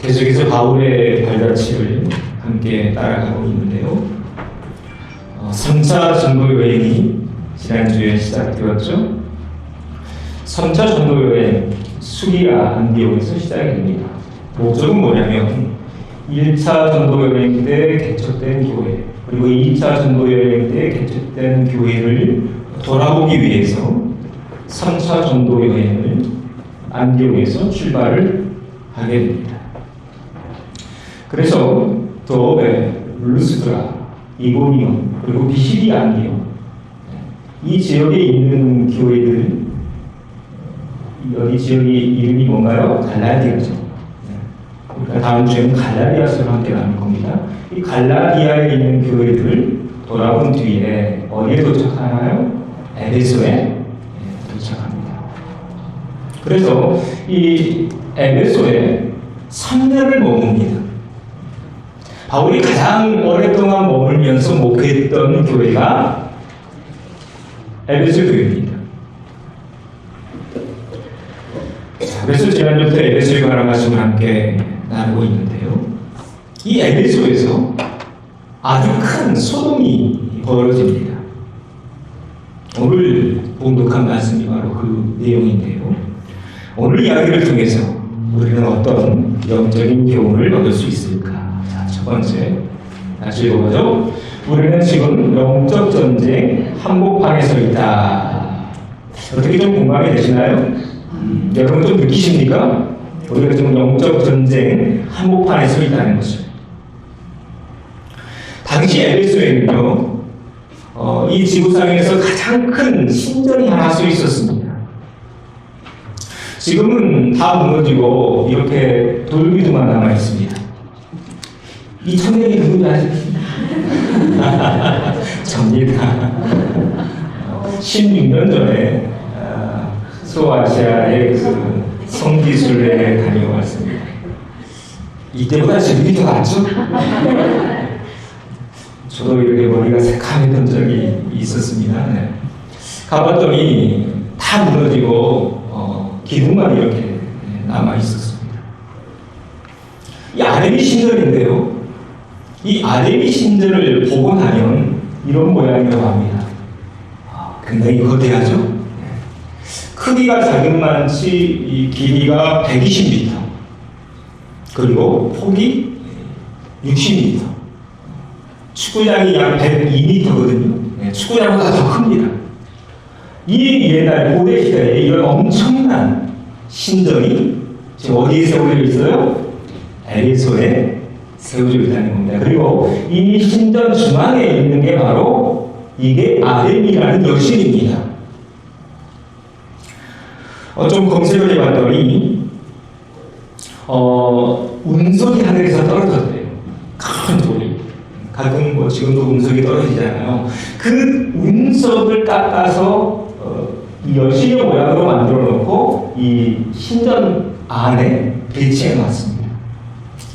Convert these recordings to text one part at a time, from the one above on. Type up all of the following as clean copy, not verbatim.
계속해서 바울의 발자취를 함께 따라가고 있는데요. 3차 전도 여행이 지난주에 시작되었죠. 3차 전도 여행 수리아 안디옥에서 시작이 됩니다. 목적은 뭐냐면 1차 전도 여행 때 개척된 교회, 그리고 2차 전도 여행 때 개척된 교회를 돌아보기 위해서 3차 전도 여행을 안디옥에서 출발을 하게 됩니다. 그래서 도베, 루스드라, 이고니온, 그리고 비시디아 안디옥, 이 지역에 있는 교회들, 여기 지역의 이름이 뭔가요? 갈라디아죠. 우리가 다음 주에는 갈라디아서로 함께 나눌 겁니다. 이 갈라디아에 있는 교회들을 돌아본 뒤에 어디에 도착하나요? 에베소에 도착합니다. 그래서 이 에베소에 3년을 머뭅니다. 바울이 가장 오랫동안 머물면서 목회했던 교회가 에베소 교회입니다. 그래서 지난주부터 에베소에 관한 말씀을 함께 나누고 있는데요. 이 에베소에서 아주 큰 소동이 벌어집니다. 오늘 봉독한 말씀이 바로 그 내용인데요. 오늘 이야기를 통해서 우리는 어떤 영적인 교훈을 얻을 수 있을까? 자, 첫 번째, 다시 읽어보죠. 우리는 지금 영적 전쟁 한복판에 서 있다. 어떻게 좀 공감이 되시나요? 여러분 좀 느끼십니까? 우리가 지금 영적 전쟁 한복판에 서 있다는 것을. 당시 에베소에는요, 이 지구상에서 가장 큰 신전이 하나 서 있었습니다. 지금은 다 무너지고 이렇게 돌기둥만 남아 있습니다. 이 천명이 누군지 아십니까? 접니다. 16년 전에 소아시아의 그 성기술에 다녀왔습니다. 이때보다 지금이 더 낫죠? 저도 이렇게 머리가 새카매던 적이 있었습니다. 네. 가봤더니 다 무너지고 기둥만 이렇게 남아 있었습니다. 이 아데미 신전인데요. 이 아데미 신전을 보고 나면 이런 모양이라고 합니다. 굉장히 거대하죠? 크기가 자그만치 이 길이가 120m, 그리고 폭이 60m, 축구장이 약 102m거든요. 축구장보다 더 큽니다. 이 옛날 고대 시대에 이런 엄청난 신전이 지금 어디에 세워져 있어요? 에베소에 세워져 있다는 겁니다. 그리고 이 신전 중앙에 있는 게 바로 이게 아데미라는 여신입니다. 좀 검색을 해봤더니 운석이 하늘에서 떨어졌대요. 큰 돌이. 가끔 뭐 지금도 운석이 떨어지잖아요. 그 운석을 깎아서 이 여신의 모양으로 만들어 놓고 이 신전 안에 배치해 놨습니다.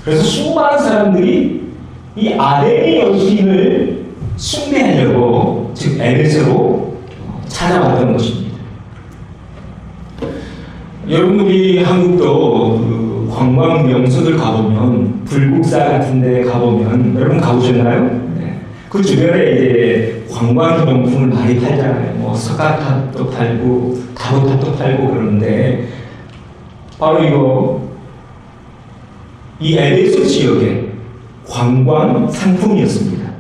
그래서 수많은 사람들이 이 아데미 여신을 숭배하려고 즉 에베소로 찾아왔던 것입니다. 여러분들이 한국도 그 관광 명소들 가보면 불국사 같은 데 가보면 여러분 가보셨나요? 네. 그 주변에 이제 관광용품을 많이 팔잖아요. 뭐 석가탑도 팔고 다보탑도 팔고 그러는데 바로 이 에베소 지역의 관광 상품이었습니다.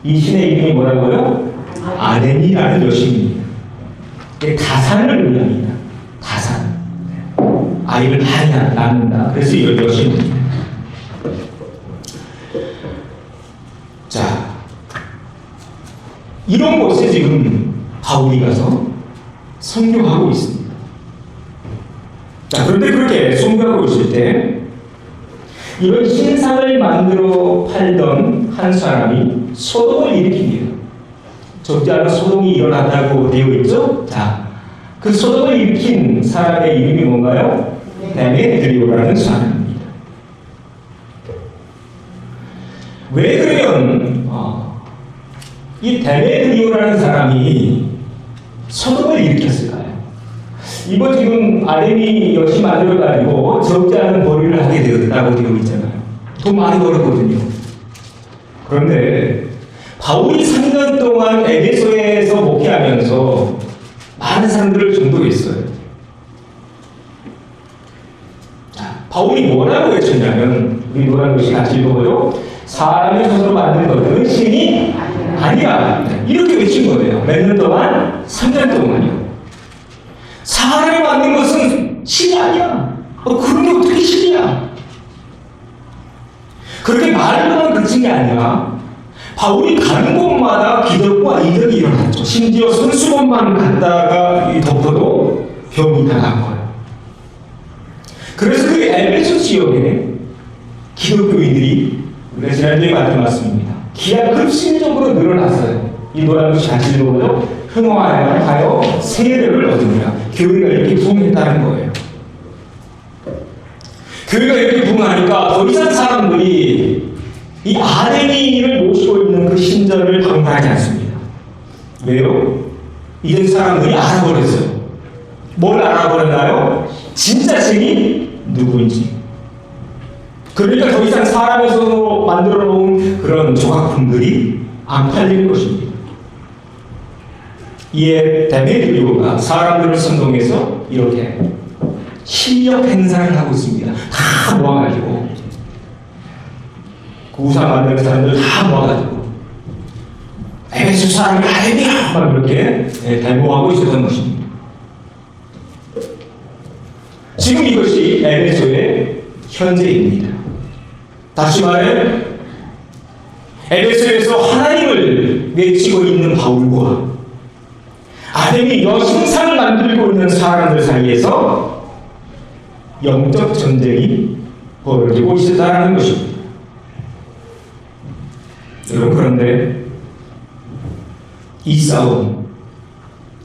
이 신의 이름이 뭐라고요? 아데미라는 여신입니다. 다산을 의미합니다. 다산. 아이를 많이 낳는다. 그래서 이런 여신입니다. 자, 이런 곳에 지금 바울이 가서 선교하고 있습니다. 자, 그런데 그렇게 선교하고 있을 때 이런 신상을 만들어 팔던 한 사람이 소동을 일으킵니다. 적지 않은 소동이 일어났다고 되어 있죠? 자, 그 소동을 일으킨 사람의 이름이 뭔가요? 데메드리오라는 사람입니다. 왜 그러면 이 데메드리오라는 사람이 소동을 일으켰을까요? 이거 지금 아덴이 열심히 만들어가지고 적지 않은 벌이를 하게 되었다고 되어 있잖아요. 돈 많이 벌었거든요. 그런데 바울이 3년 동안 에베소에서 목회하면서 많은 사람들을 전도했어요. 자, 바울이 뭐라고 외쳤냐면, 우리 노란 글씨 같이 읽어보죠. 사람의 손으로 만든 것은 신이 아니야. 이렇게 외친 거예요. 몇 년 동안? 3년 동안이요. 사람이 만든 것은 신이 아니야. 그런 게 어떻게 신이야? 그렇게 말로만 그친 게 아니라 바울이 가는 곳마다 기적과 이적이 일어났죠. 심지어 손수건만 갖다가 덮어도 병이 나간 거예요. 그래서 그 에베소 지역에 기독교인들이 우리가 지난주에 만든 말씀입니다. 기하급진적으로 늘어났어요. 이 노란 것이 같이 읽어보죠. 흥화하여 세례를 얻으니라. 교회가 이렇게 부흥했다는 거예요. 교회가 이렇게 부흥하니까 더 이상 사람들이 이 아데니를 모시고 있는 그 신전을 방문하지 않습니다. 왜요? 이젠 사람들이 알아버렸어요. 뭘 알아버렸나요? 진짜 신이 누구인지. 그러니까 더 이상 사람의 손으로 만들어 놓은 그런 조각품들이 안 팔릴 것입니다. 이에 데메드리오가 사람들을 선동해서 이렇게 실력 행사를 하고 있습니다. 다 모아가지고 그 우상 만드는 사람들 다 모아가지고 에베소 사람이 아이디야! 막 이렇게 데모하고 있었던 것입니다. 지금 이것이 에베소의 현재입니다. 다시 말해 에베소에서 하나님을 외치고 있는 바울과 아덴이 여신상을 만들고 있는 사람들 사이에서 영적 전쟁이 벌어지고 있었다는 것입니다. 여러분, 그런데 이 싸움,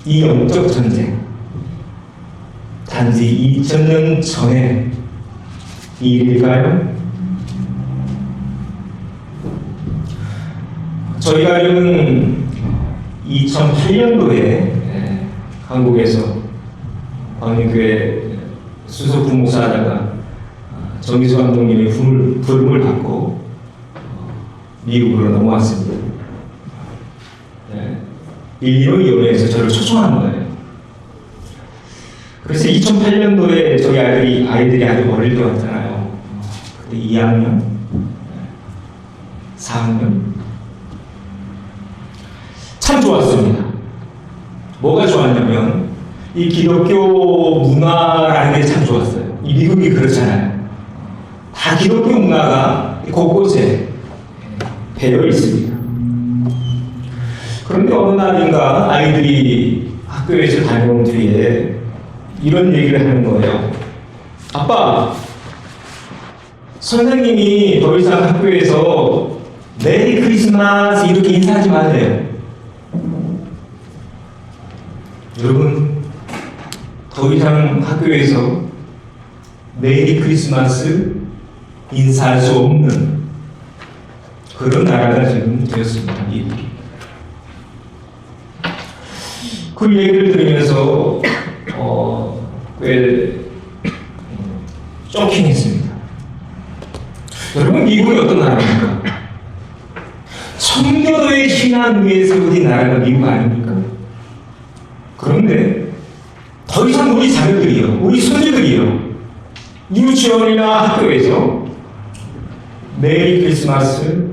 이 영적 전쟁, 단지 2000년 전의 일일까요? 저희가 알기로는 2008년도에 한국에서 광림교회 수석 부목사하다가 정기수 감독님의 부름을 받고 미국으로 넘어왔습니다. 일리노이주에서 저를 초청한 거예요. 그래서 2008년도에 저희 아이들이 아주 어릴 때 왔잖아요. 그때 2학년, 4학년. 참 좋았습니다. 뭐가 좋았냐면 이 기독교 문화라는 게 참 좋았어요. 이 미국이 그렇잖아요. 다 기독교 문화가 곳곳에 배어 있습니다. 그런데 어느 날인가 아이들이 학교에서 다녀온 뒤에 이런 얘기를 하는 거예요. 아빠, 선생님이 더 이상 학교에서 메리 크리스마스 이렇게 인사하지 마세요. 여러분, 더 이상 학교에서 메리 크리스마스 인사할 수 없는 그런 나라가 지금 되었습니다. 그 얘기를 들으면서 꽤 쇼킹했습니다. 여러분, 미국이 어떤 나라입니까? 청교도의 신앙 위에 세워진 나라가 미국 아닙니까? 그런데 더 이상 우리 자녀들이요, 우리 손주들이요, 유치원이나 학교에서 메리 크리스마스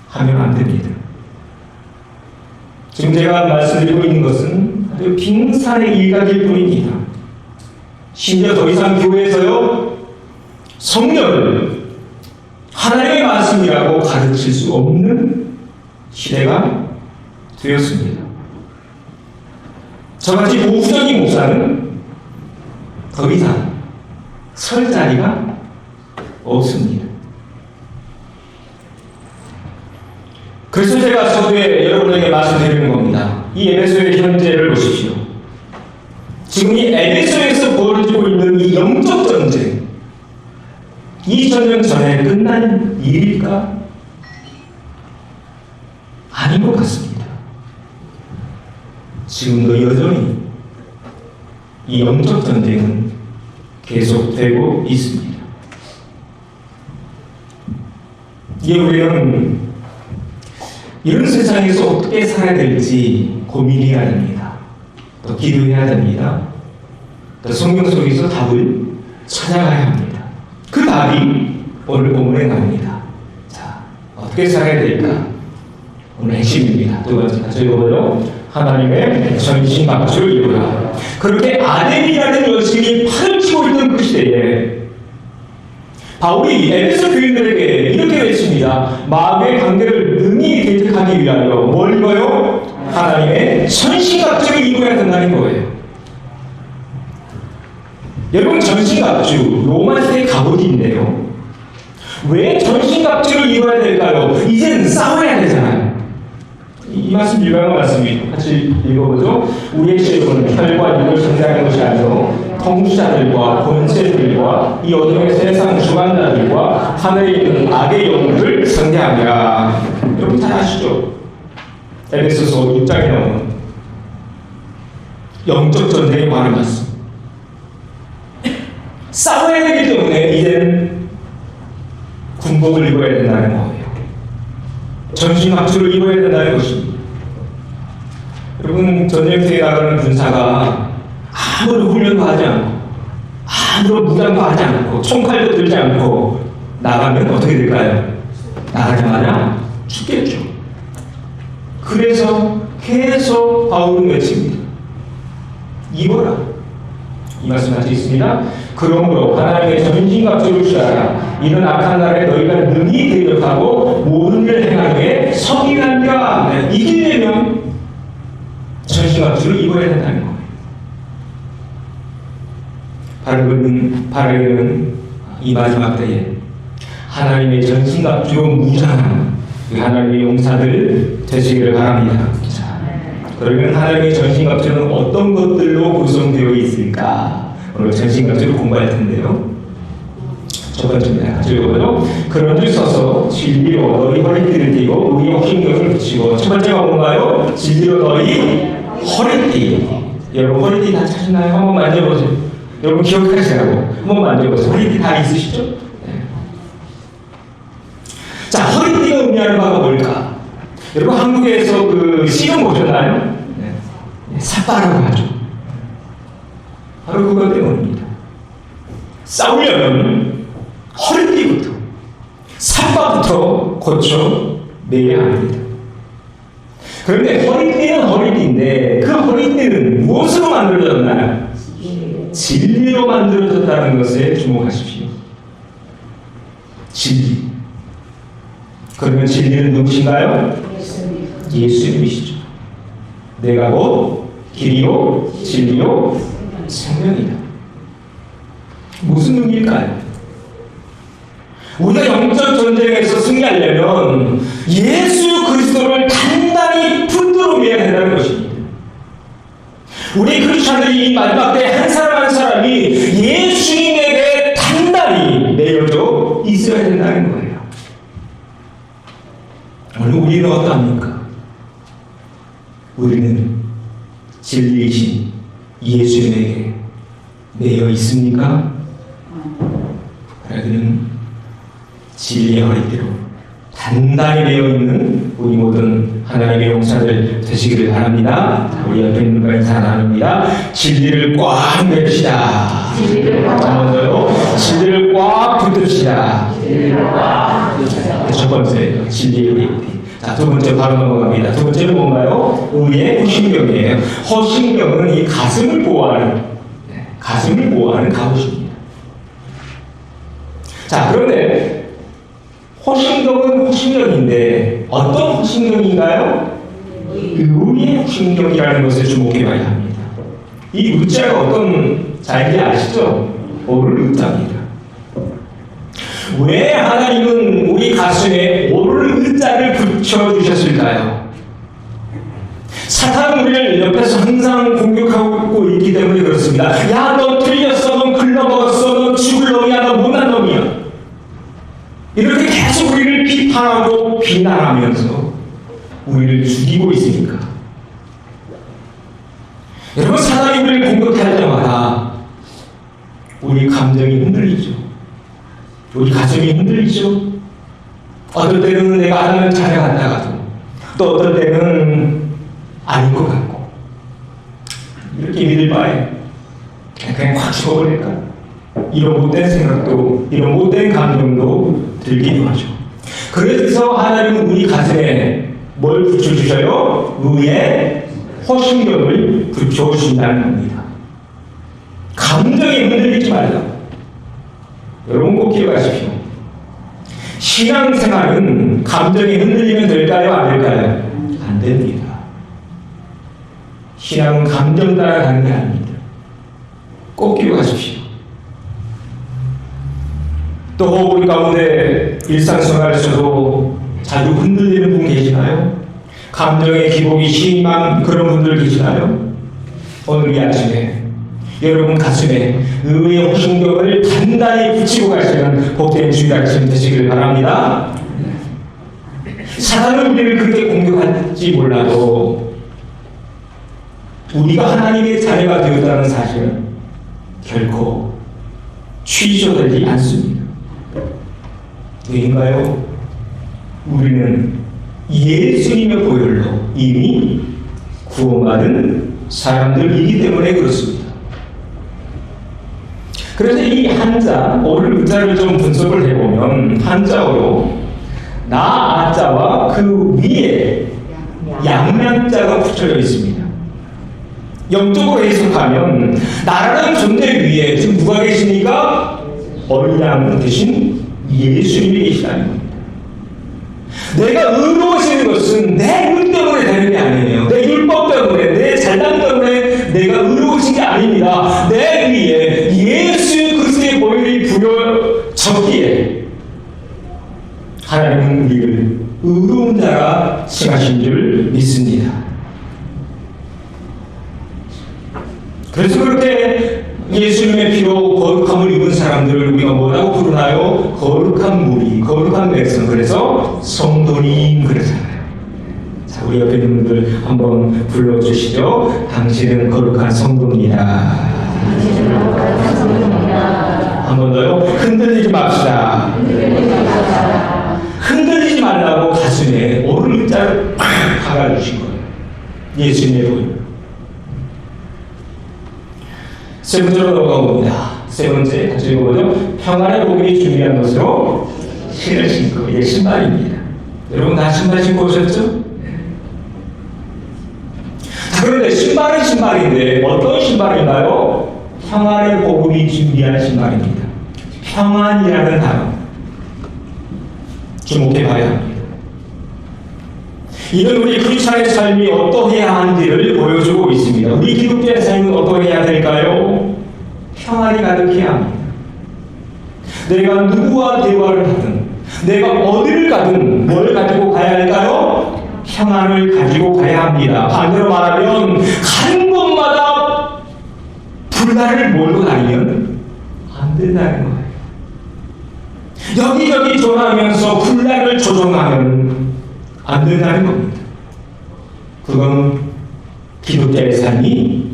하면 안 됩니다. 지금 제가 말씀드리고 있는 것은 아주 빙산의 일각일 뿐입니다. 심지어 더 이상 교회에서요, 성령을 하나님의 말씀이라고 가르칠 수 없는 시대가 되었습니다. 저같이 보수적인 목사는 더 이상 설 자리가 없습니다. 그래서 제가 서두에 여러분에게 말씀드리는 겁니다. 이 에베소의 현재를 보십시오. 지금 이 에베소에서 벌어지고 있는 이 영적 전쟁, 2000년 전에 끝난 일일까? 아닌 것 같습니다. 지금도 여전히 이 영적 전쟁은 계속되고 있습니다. 이게 우리는 이런 세상에서 어떻게 살아야 될지 고민해야 됩니다. 또 기도해야 됩니다. 또 성경 속에서 답을 찾아가야 합니다. 그 답이 오늘 본문에 나옵니다. 자, 어떻게 살아야 될까? 오늘 핵심입니다. 두 번째 같이 읽어보죠. 하나님의 전신갑주를 입으라. 그렇게 아덴이라는 여신이 팔을 치고 있던 그 시대에 바울이 에베소 교인들에게 이렇게 외칩니다. 마음의 관계를 능히 대적하기 위하여 뭘 입어요? 하나님의 전신갑주를 입어야 된다는 거예요. 여러분, 전신갑주 로마 시대 갑옷인데요. 왜 전신갑주를 입어야 될까요? 이제는 싸워야 되잖아요. 이 말씀 유명한 말씀입니다. 같이 읽어보죠. 우리의 시력은 혈과 육을 상대하는 것이 아니라 통치자들과 권세들과 이 어둠의 세상 주관자들과 하늘에 있는 악의 영들을 상대하니라. 여러분 잘 아시죠? 에베소서 6장에 나오는 영적 전쟁에 관한 말씀. 싸워야 되기 때문에 이제는 군복을 입어야 된다는 거예요. 전신갑주를 입어야 된다는 것입니다. 여러분, 전쟁터에 나가는 군사가 아무런 훈련도 하지 않고 아무런 무장도 하지 않고 총칼도 들지 않고 나가면 어떻게 될까요? 나가자마자 죽겠죠. 그래서 계속 바울은 외칩니다. 입어라. 이 말씀 같이 있습니다. 그러므로 하나님의 전신갑주를 취하라. 이는 악한 날에 너희가 능히 대적하고 모든 일을 행하기에 성인하니라. 이기려면 전신갑주를 입어야 된다는 거예요. 바르는 이 마지막 때에 하나님의 전신갑주로 무장한 하나님의 용사들 되시기를 바랍니다. 그러면 하나님의 전신갑주는 어떤 것들로 구성되어 있을까? 오늘 전신갑주를 공부할 텐데요. 첫 번째입니다. 같이 읽어보죠. 그런 줄 서서 진리로 너희 허리띠를 띠고 의의 옥신경을 붙이고. 첫 번째가 뭔가요? 진리로 너희 허리띠. 여러분 허리띠 다 찾으나요? 한번 만져보세요. 여러분 기억하시라고 한번 만져보세요. 허리띠 다 있으시죠? 네. 자, 허리띠가 의미하는 바가 뭘까? 여러분 한국에서 그 시험 보셨나요? 네. 삿바라고 하죠. 바로 그것 때문입니다. 싸우려면 허리띠부터 삿바부터 고쳐 내야 합니다. 그런데 허리띠는 허리띠인데 그 허리띠는 무엇으로 만들어졌나요? 진리로 만들어졌다는 것에 주목하십시오. 진리. 그러면 진리는 누구신가요? 예수님이시죠. 내가 곧 길이요 진리요 생명이다. 무슨 의미일까요? 우리가 영적 전쟁에서 승리하려면 예수 그리스도를 단단히 붙들어 매야 된다는 것입니다. 우리 크리스찬들이 이 마지막 때 한 사람 한 사람이 예수님에게 단단히 매여져 있어야 된다는 거예요. 오늘 우리는 어떠합니까? 우리는 진리이신 예수님에게 매여 있습니까? 그는 진리의 허리띠로 단단히 매여 있는 우리 모든 하나님의 용사들 되시기를 바랍니다. 우리 옆에 있는 분과 인사 나눕니다. 진리를 꽉 매시다. 먼저요. 진리를 꽉 붙듭시다. 첫 번째 진리의 허리띠. 자, 두 번째 바로 넘어갑니다. 두 번째는 뭔가요? 의의 허신경이에요. 허신경은 이 가슴을 보호하는 갑옷입니다. 자, 그런데 허신경은 허신경인데 어떤 허신경인가요? 의의 허신경이라는 것에 주목해 봐야 합니다. 이 의자가 어떤 자인지 아시죠? 오를 의자입니다. 왜 하나님은 우리 가슴에 오를 의자를 붙여주셨을까요? 사탄은 우리를 옆에서 항상 공격하고 있기 때문에 그렇습니다. 야, 너 틀렸어, 너 글러먹었어, 너 죽을 놈이야, 너 못난 놈이야. 이렇게 계속 우리를 비판하고 비난하면서 우리를 죽이고 있으니까. 여러분, 사단이 우리를 공격할 때마다 감정이 흔들리죠. 우리 가슴이 흔들리죠. 어떨 때는 내가 하나님 찾아갔다가도 또 어떨 때는 아닌 것 같고 이렇게 믿을 바에 그냥 확 죽어버릴까? 이런 못된 생각도 이런 못된 감정도 들기도 하죠. 그래서 하나님은 우리 가슴에 뭘 붙여주셔요? 의의 호심경을 붙여주신다는 겁니다. 감정에 흔들리지 말라. 여러분 꼭 기억하십시오. 신앙생활은 감정에 흔들리면 될까요? 안 될까요? 안 됩니다. 신앙은 감정 따라가는 게 아닙니다. 꼭 기억하십시오. 또 우리 가운데 일상생활에서도 자주 흔들리는 분 계시나요? 감정의 기복이 심한 그런 분들 계시나요? 오늘 이 아침에 여러분 가슴에 의의 호심경을 단단히 붙이고 가시는 복된 주일 아침 되시길 바랍니다. 사단은 우리를 그렇게 공격할지 몰라도 우리가 하나님의 자녀가 되었다는 사실은 결코 취소되지 않습니다. 왜인가요? 우리는 예수님의 보혈로 이미 구원받은 사람들이기 때문에 그렇습니다. 그래서 이 한자, 오늘 문자를 좀 분석을 해보면 한자어로 나, 아자와 그 위에 양면자가 붙여져 있습니다. 영적으로 해석하면 나라는 존재 위에 지금 누가 계십니까? 어린 양 대신 예수님이 계시다는 겁니다. 내가 의로워지는 것은 내 일 때문에 되는 게 아니에요. 내 율법 때문에, 내 잘남 때문에 내가 의로워진 게 아닙니다. 내 위에 예수 그리스도의 보혈이 부여졌기에 하나님은 우리를 의로운 자라 칭하신 줄 믿습니다. 그래서 그렇게 예수님의 피로 거룩함을 입은 사람들을 우리가 뭐라고 부르나요? 거룩한 무리, 거룩한 백성. 그래서 성도님 그러잖아요. 자, 우리 옆에 있는 분들 한번 불러주시죠. 당신은 거룩한 성도입니다. 한 번 더요. 흔들리지 맙시다. 흔들리지 말라고 가슴에 오른 자를 팍 박아주신 거예요. 예수님의 보혈. 세 번째로 넘어간 겁니다. 세 번째, 같이 읽어보죠. 평안의 복음이 준비한 것으로 신을 신고, 이게 신발입니다. 여러분 다 신발 신고 오셨죠? 자, 그런데 신발은 신발인데 어떤 신발인가요? 평안의 복음이 준비한 신발입니다. 평안이라는 단어 주목해 봐야 합니다. 이는 우리 크리스찬의 삶이 어떠해야 하는지를 보여주고 있습니다. 우리 기독교의 삶은 어떠해야 될까요? 평안이 가득해야 합니다. 내가 누구와 대화를 하든 내가 어디를 가든 뭘 가지고 가야 할까요? 평안을 가지고 가야 합니다. 반대로 말하면 가는 곳마다 불나를 몰고 다니면 안 된다는 거예요. 여기저기 전화하면서 불나를 조종하면 안 된다는 겁니다. 그건 기독자의 삶이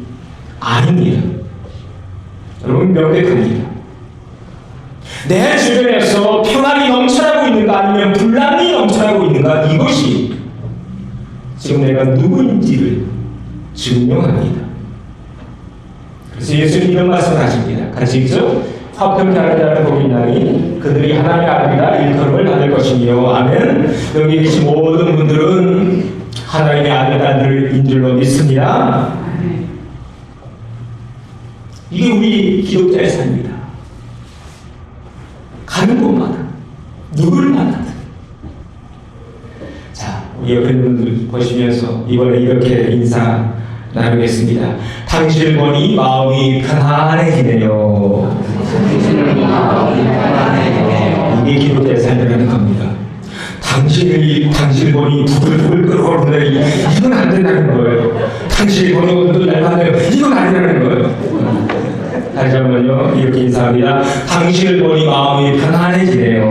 아닙니다. 여러분 명백합니다. 내 주변에서 평안이 넘쳐나고 있는가 아니면 불난이 넘쳐나고 있는가 이것이 지금 내가 누구인지를 증명합니다. 그래서 예수님 이런 말씀을 하십니다. 같이 읽죠. 화평케 하는 자는 복이 있나니 그들이 하나님의 아들이라 일컬음을 받을 것이며 아멘. 여기 계신 모든 분들은 하나님의 아들인 줄로 믿습니다. 이게 우리 기독자의 삶입니다. 가는 곳마다 누구를 만나든 자, 우리 옆에 있는 분들 보시면서 이번에 이렇게 인사 나누겠습니다. 당신을 보니 마음이 편안해지네요. 이게 기독자의 삶이라는 겁니다. 당신을 보니 부글부글 끓어오르네. 이건 안 된다는 거예요. 당신을 보니 오늘도 날마다요. 이건 아니라는 거예요. 다시 한번요. 이렇게 인사합니다. 당신을 보니 마음이 편안해지네요.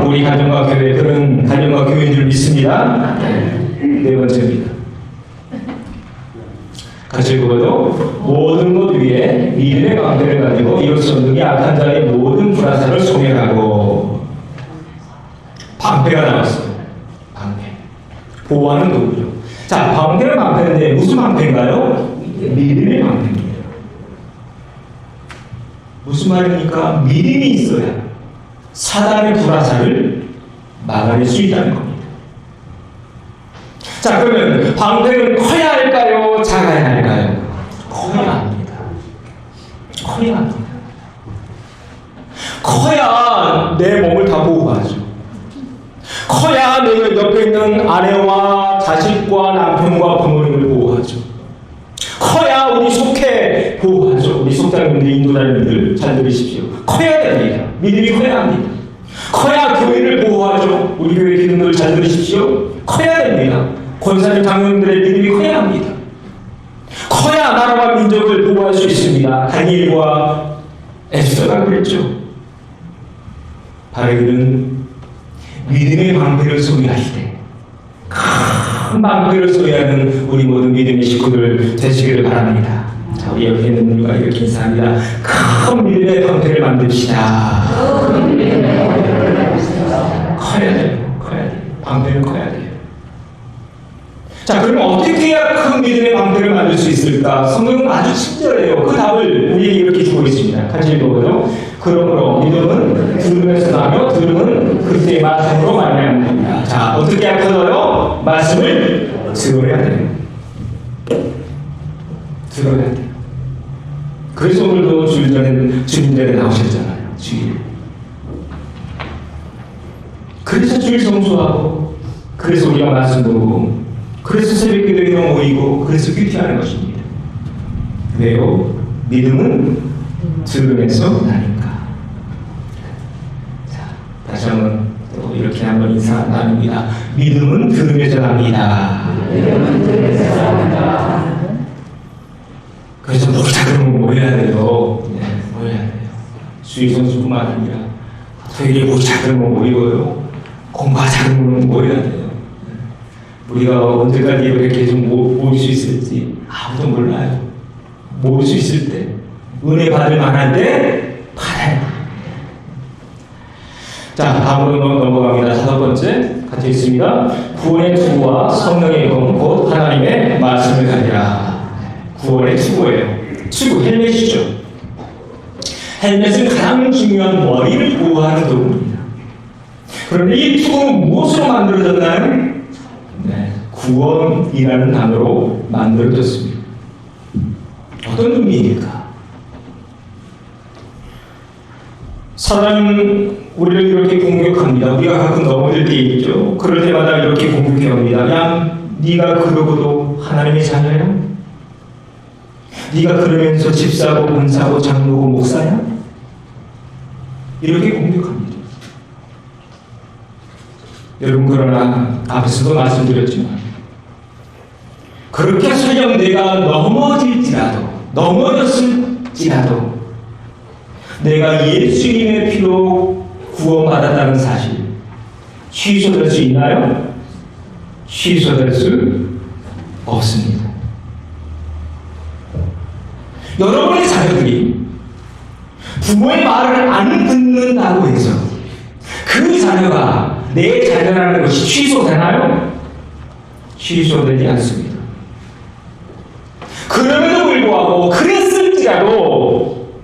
우리 가정과 교회, 그런 가정과 교회인 줄 믿습니다. 네 번째입니다. 같이 읽어봐요. 모든 것 위에 믿음의 방패를 가지고 이로써 능히 악한 자의 모든 불화살을 소멸하고. 방패가 나왔어요. 방패. 보호하는 도구죠. 자, 방패는 방패인데 무슨 방패인가요? 믿음의 방패입니다. 무슨 말입니까? 믿음이 있어야 사단의 불화살을 막아낼 수 있다는 겁니다. 자, 그러면 방패는 커야 할까요? 작아야 할까요? 커야 합니다. 커야 합니다. 커야 내 몸을 다 보호하죠. 커야 내 옆에 있는 아내와 자식과 남편과 부모님을 보호하죠. 커야 우리 속해 보호하죠. 우리 속장님들, 인도자님들 잘 들으십시오. 커야 됩니다. 믿음이 커야 합니다. 커야 교회를 보호하죠. 우리 교회 기능들 잘 들으십시오. 커야 됩니다. 권사님, 장로님들의 믿음이 커야 합니다. 커야 나라와 민족을 보호할 수 있습니다. 다니엘과 에스더가 그랬죠. 바르기는 믿음의 방패를 소유하시되 큰 방패를 소유하는 우리 모든 믿음의 식구들 되시기를 바랍니다. 자, 우리 옆에 있는 분과 이렇게 인사합니다. 큰 믿음의 방패를 만듭시다. 커야 돼요. 커야 돼요. 방패는 커야 돼요. 자, 그럼 어떻게 해야 큰 믿음의 방패를 만들 수 있을까? 성경은 아주 친절해요. 그 답을 우리에게 이렇게 주고 있습니다. 같이 읽어보죠. 그러므로 믿음은 들음에서 나며 들음은 그리스도의 말씀으로 말미암는다. 자, 어떻게 하면서요? 말씀을 들어야 돼요. 들어야 돼요. 그래서 오늘도 주일 전에 주님 전에 나오셨잖아요. 주일. 그래서 주일 성수하고, 그래서 우리가 말씀 보고, 그래서 새벽 기도에 모이고, 그래서 큐티하는 것입니다. 왜요? 믿음은 들음에서 나니까. 자, 다시 한번 또 이렇게 한번 인사 나눕니다. 믿음은 들음에서 납니다. 믿음은 들음에서 납니다. 그래서 목사 그러면 모여야 돼요. 네, 모여야 돼요. 수익 선수뿐만 아니라 되게 목사 그러면 모여요. 공부하자 그러면 모여야 돼요. 우리가 언제까지 이렇게 계속 모일 수 있을지 아무도 몰라요. 모일 수 있을 때, 은혜 받을 만할 때 받아요. 자, 다음으로 넘어갑니다. 5번째 같이 있습니다. 구원의 투구와 성령의 금, 곧 하나님의 말씀을 가리라. 구원의 투구예요. 투구, 헬멧이죠. 헬멧은 가장 중요한 머리를 보호하는 도구입니다. 그런데 이 투구는 무엇으로 만들어졌나요? 네, 구원이라는 단어로 만들어졌습니다. 어떤 의미입니까? 사단은 우리를 이렇게 공격합니다. 우리가 가끔 넘어질 때 있죠. 그럴 때마다 이렇게 공격해옵니다. 야, 네가 그러고도 하나님의 자녀야? 네가 그러면서 집사고 권사고 장로고 목사야? 이렇게 공격합니다. 여러분, 그러나 앞에서도 말씀드렸지만 그렇게 설령 내가 넘어졌을지라도 내가 예수님의 피로 구원받았다는 사실 취소될 수 있나요? 취소될 수 없습니다. 여러분의 자녀들이 부모의 말을 안 듣는다고 해서 그 자녀가 내 자녀라는 것이 취소되나요? 취소되지 않습니다. 그럼에도 불구하고 그랬을지라도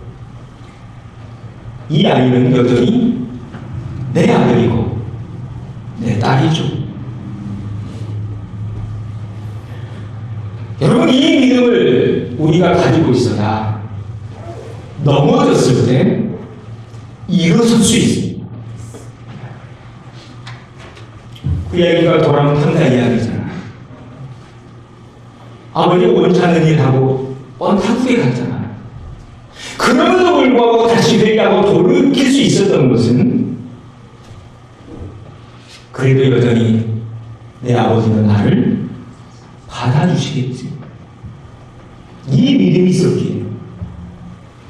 이 아이는 여전히 내 아들이고 내 딸이죠. 여러분, 이 믿음을 우리가 가지고 있어야 넘어졌을 때 일어설 수 있습니다. 그 이야기가 돌아온 판다 이야기잖아. 아버지 원찮은 일하고 번타국에 갔잖아. 그럼에도 불구하고 다시 회개하고 돌이킬 수 있었던 것은 그래도 여전히 내 아버지는 나를 받아주시겠지. 이 믿음이 있었기에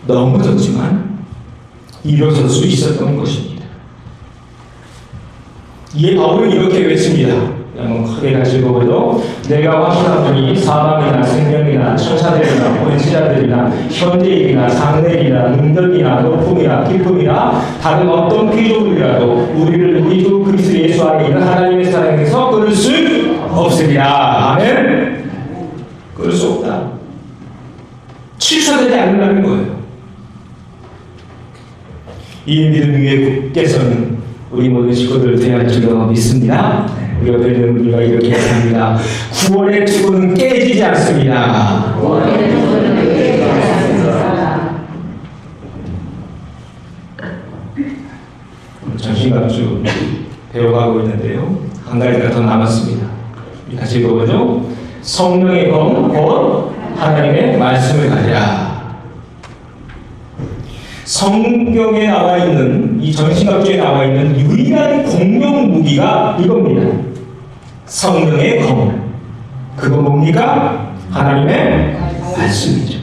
넘어졌지만 일어설 수 있었던 것입니다. 이에 바울은 이렇게 외칩니다. 한번 크게 같이 읽어보죠. 내가 확신하노니 사망이나 생명이나 천사들이나 권세자들이나 현재일이나 장래일이나 능력이나 높음이나 기쁨이나 다른 어떤 피조물이라도 우리를 우리 주 그리스도 예수 안에 있는 하나님의 사랑에서 끊을 수 없으리라. 아멘. 끊을 수 없다. 취소되지 않는다는 거예요. 이 믿음 위에 굳게서는 우리 모든 식구들 되어야 줄로 믿습니다. 우리 옆에 있는 분들과 이렇게 합니다. 구원의 투구는 깨지지 않습니다. 전신갑주 배워가고 있는데요. 한 가지가 더 남았습니다. 같이 읽어보죠. 성령의 검, 곧 하나님의 말씀을 가지라. 성경에 나와 있는, 이 전신갑주에 나와 있는 유일한 공용 무기가 이겁니다. 성령의 검. 그거 뭡니까? 하나님의 말씀이죠.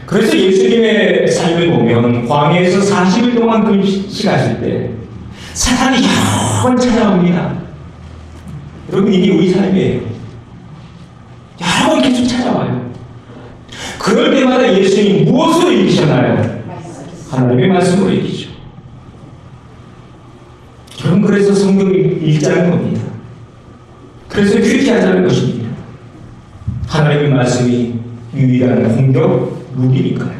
그래서 예수님의 삶을 보면 광야에서 40일 동안 금식하실 때 사탄이 여러 번 찾아옵니다. 여러분, 이게 우리 삶이에요. 여러 번 계속 찾아와요. 그럴 때마다 예수님이 무엇으로 이기셨나요? 하나님의 말씀으로 이기죠. 여러분, 그래서 성경을 읽자는 겁니다. 그래서 큐티하자는 것입니다. 하나님의 말씀이 유일한 공격 무기니까요.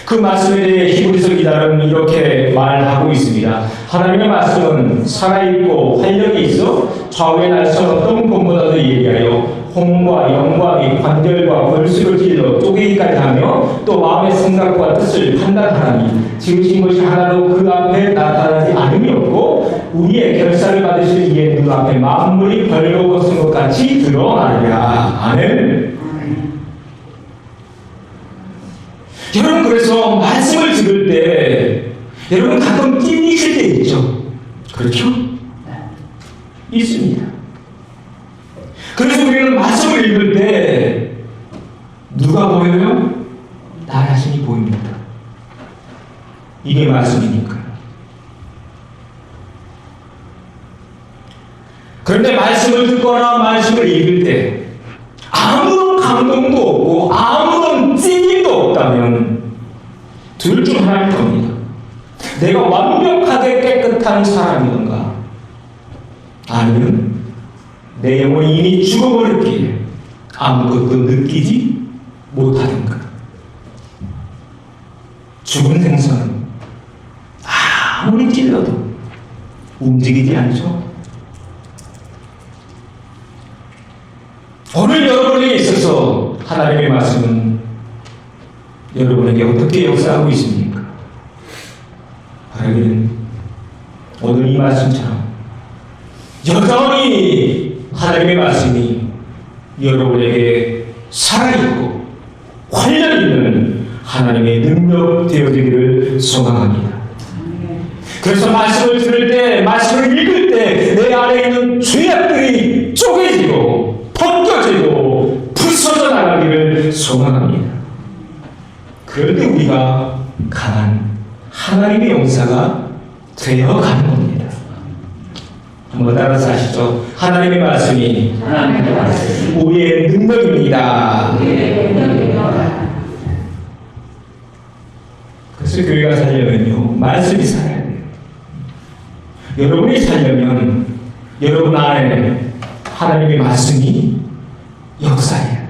그 말씀에 대해 히브리서 기자는 이렇게 말하고 있습니다. 하나님의 말씀은 살아있고 활력이 있어 좌우에 날선 어떤 검보다도 예리하여 혼과 영과 및 관절과 골수를 찔러 쪼개기까지 하며 또 마음의 생각과 뜻을 판단하나니 지으신 것이 하나도 그 앞에 나타나지 않음이 없고 우리의 결사를 받으실 이의 눈앞에 만물이 벌거벗은 것 같이 드러나리라. 아멘. 여러분, 그래서 말씀을 들을 때 여러분 가끔 찔리실 때 있죠? 그렇죠? 있습니다. 그래서 우리는 말씀을 읽을 때 누가 보여요? 나 자신이 보입니다. 이게 말씀이니까. 그런데 말씀을 듣거나 말씀을 읽을 때 아무런 감동도 없고 아무런 찔림도 없다면 둘 중 하나일 겁니다. 내가 완벽하게 깨끗한 사람이던가 아니면 내 영혼이 이미 죽어버렸기에 아무것도 느끼지 못하던가. 죽은 생선은 아무리 찔러도 움직이지 않죠. 오늘 여러분에게 있어서 하나님의 말씀은 여러분에게 어떻게 역사하고 있습니까? 바라기는 오늘 이 말씀처럼 여전히 하나님의 말씀이 여러분에게 살아있고 활력있는 하나님의 능력 되어지기를 소망합니다. 그래서 말씀을 들을 때, 말씀을 읽을 때 내 안에 있는 죄악들이 쪼개지고 벗겨지고 부서져 나가기를 소망합니다. 그럴 때 우리가 강한 하나님의 용사가 되어가는 겁니다. 한번 따라서 하시죠. 하나님의 말씀이 우리의 능력입니다. 그래서 교회가 살려면요, 말씀이 살아야 돼요. 여러분이 살려면 여러분 안에 하나님의 말씀이 역사해야 돼요.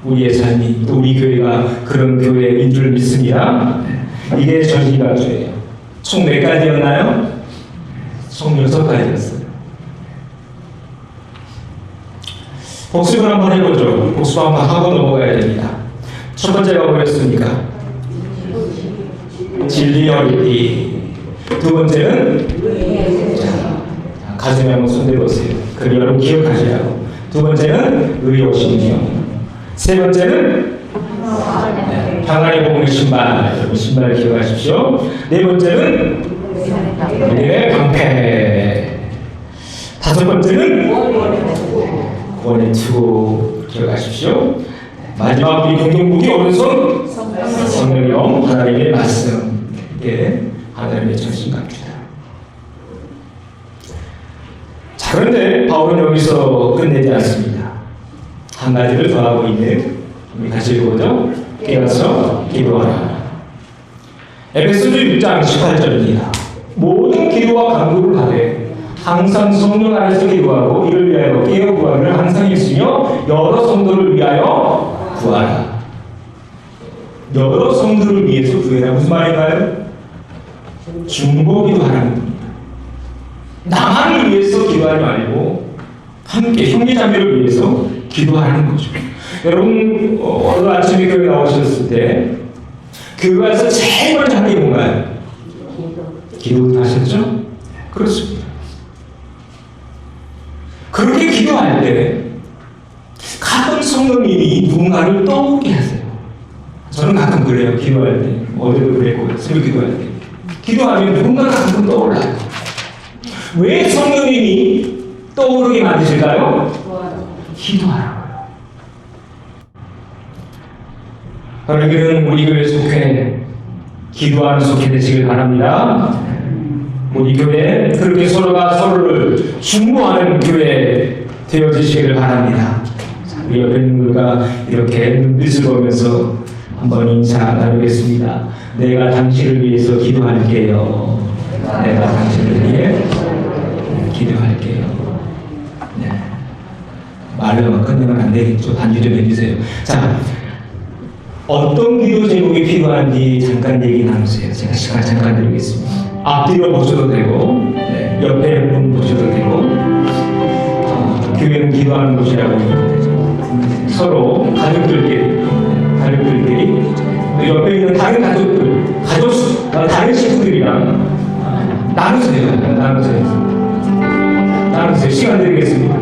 우리의 삶이, 또 우리 교회가 그런 교회인 줄 믿습니다. 이게 전신갑주예요. 총 몇 가지였나요? 총 6가지였어요. 복습을 한번 해보죠. 복습 한번 하고 넘어가야 됩니다. 첫 번째가 뭐였습니까? 진리어리티. 두 번째는 가슴에 한번 손대보세요. 그걸 여러분 기억하시라고. 두 번째는 의로우심이요. 세 번째는 평안의 복음의 신발. 여러분 신발을 기억하십시오. 네 번째는 우리의 방패. 다섯 번째는 구원의 투구. 기억하십시오. 마지막 우리 공동무기 오른손 성령의 영 하나님의 말씀. 이게 하나님의 전신갑주다. 그런데 바울은 여기서 끝내지 않습니다. 한 가지를 더 하고 있는, 우리 같이 읽어보죠. 깨어서 기도하라. 에베소서 6장 18절입니다. 모든 기도와 간구를 하되 항상 성령 안에서 기도하고 이를 위하여 깨어 구하기를 항상 있으며 여러 성도를 위하여 구하라. 여러 성도를 위해서 구해라. 무슨 말인가요? 중보기도 하라는 겁니다. 나만을 위해서 기도하지 말고 함께 형제자매를 위해서 기도하는 거죠. 여러분 오늘 아침에 교회 나오셨을 때 교회 와서 제일 먼저 하는 게 뭔가요? 기도 하셨죠? 그렇습니다. 그렇게 기도할 때 가끔 성령님이 누군가를 떠오르게 하세요. 저는 가끔 그래요. 기도할 때. 어제도 그랬고 새벽 기도할 때. 기도하면 누군가가 가끔 떠올라요. 왜 성령님이 떠오르게 만드실까요? 기도하라고요. 여러분은 우리 교회 속회 기도하는 속회 되시길 바랍니다. 우리 교회 그렇게 서로가 서로를 중보하는 교회 되어주시길 바랍니다. 우리 옆에 있는 분과 이렇게 눈빛을 보면서 한번 인사 나누겠습니다. 내가 당신을 위해서 기도할게요. 내가 당신을 위해 기도할게요. 네. 말로만 끝내면 안 되겠죠. 반주 좀 해주세요. 자, 어떤 기도 제목이 필요한지 잠깐 얘기 나누세요. 제가 시간 잠깐 드리겠습니다. 앞뒤로 보셔도 되고, 네. 옆에 분 보셔도 되고, 교회는 기도하는 곳이라고 서로 가족들끼리 옆에 있는 다른 가족들, 다른 식구들이랑 나누세요. 시간 드리겠습니다.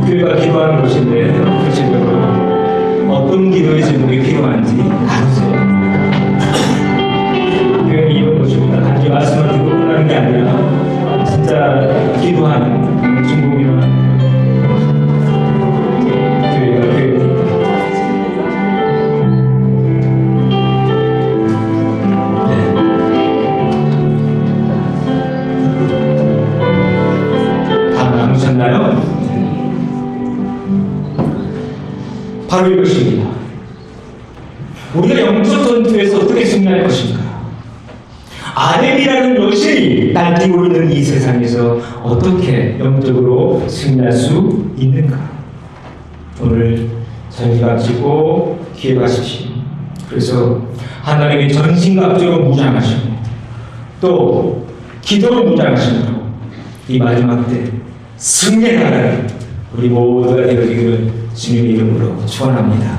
교회가 기도하는 곳인데 구체적으로 어떤 기도의 제목이 필요한지 나누세요. 교회는 이런 곳입니다. 단지 말씀을 듣고 끝나는 게 아니라 진짜 기도하는 중복이나 바로 이것입니다. 우리가 영적 전투에서 어떻게 승리할 것인가? 아담이라는 여신이 날뛰고 있는 이 세상에서 어떻게 영적으로 승리할 수 있는가? 오늘 저희가 지고 기억하십시오. 그래서 하나님이 전신갑주로 무장하시고 또 기도로 무장하시므로 이 마지막 때 승리하는 우리 모두가 되어지기를 주님의 이름으로 축원합니다.